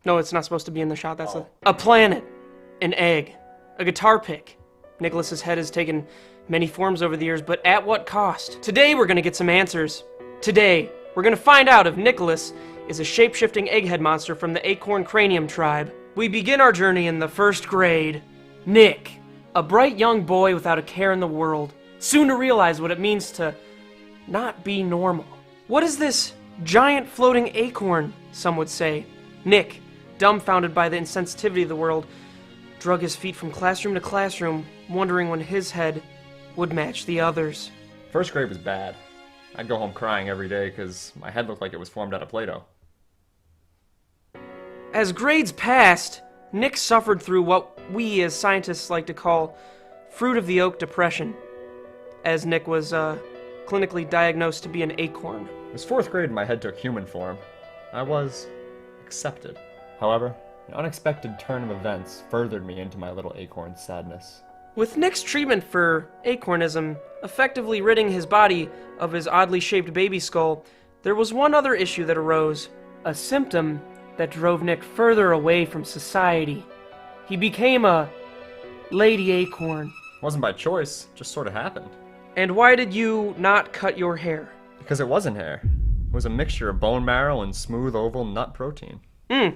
No, it's not supposed to be in the shot. That's a planet, an egg, a guitar pick. Nicholas's head has taken many forms over the years, but at what cost? Today we're gonna get some answers. Today, we're gonna find out if Nicholas is a shape-shifting egghead monster from the ACORN cranium tribe. We begin our journey in the 1st grade. Nick, a bright young boy without a care in the world, soon to realize what it means to not be normal. What is this giant floating acorn, some would say? Nick, dumbfounded by the insensitivity of the world, drug his feet from classroom to classroom, wondering when his head would match the others. 1st grade was bad. I'd go home crying every day because my head looked like it was formed out of Play-Doh. As grades passed, Nick suffered through what we as scientists like to call fruit of the oak depression, as Nick was clinically diagnosed to be an acorn. It was 4th grade and my head took human form. I was accepted. However, an unexpected turn of events furthered me into my little acorn sadness. With Nick's treatment for acornism effectively ridding his body of his oddly shaped baby skull, there was one other issue that arose, a symptom that drove Nick further away from society. He became a lady acorn. It wasn't by choice, it just sort of happened. And why did you not cut your hair? Because it wasn't hair. It was a mixture of bone marrow and smooth oval nut protein.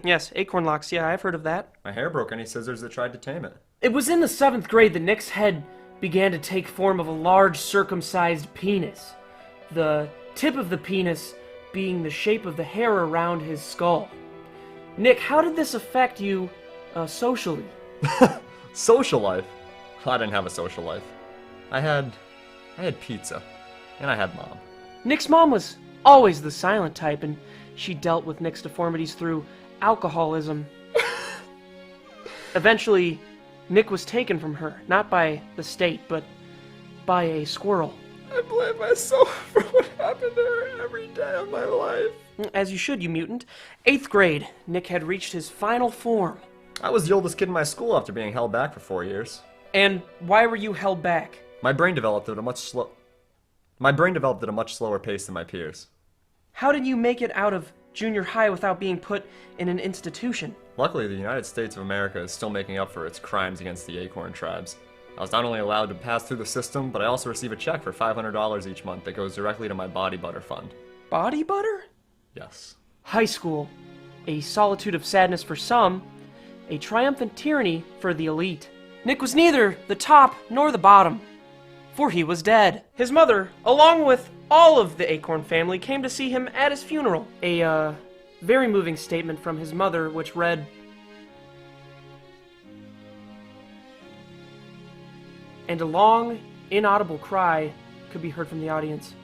Yes, acorn locks, yeah, I've heard of that. My hair broke any scissors that tried to tame it. It was in the 7th grade that Nick's head began to take form of a large circumcised penis. The tip of the penis being the shape of the hair around his skull. Nick, how did this affect you, socially? Social life? I didn't have a social life. I had pizza. And I had Mom. Nick's mom was always the silent type, and she dealt with Nick's deformities through alcoholism. Eventually, Nick was taken from her, not by the state, but by a squirrel. I blame myself for what happened to her every day of my life. As you should, you mutant. 8th grade, Nick had reached his final form. I was the oldest kid in my school after being held back for 4 years. And why were you held back? My brain developed at a much slower pace than my peers. How did you make it out of junior high without being put in an institution? Luckily, the United States of America is still making up for its crimes against the ACORN tribes. I was not only allowed to pass through the system, but I also receive a check for $500 each month that goes directly to my body butter fund. Body butter? Yes. High school. A solitude of sadness for some, a triumphant tyranny for the elite. Nick was neither the top nor the bottom, for he was dead. His mother, along with all of the Acorn family, came to see him at his funeral. A, very moving statement from his mother, which read, and a long, inaudible cry could be heard from the audience.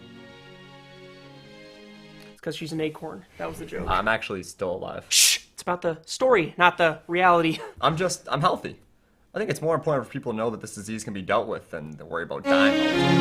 It's because she's an acorn. That was the joke. I'm actually still alive. Shh! It's about the story, not the reality. I'm healthy. I think it's more important for people to know that this disease can be dealt with than to worry about dying all the time.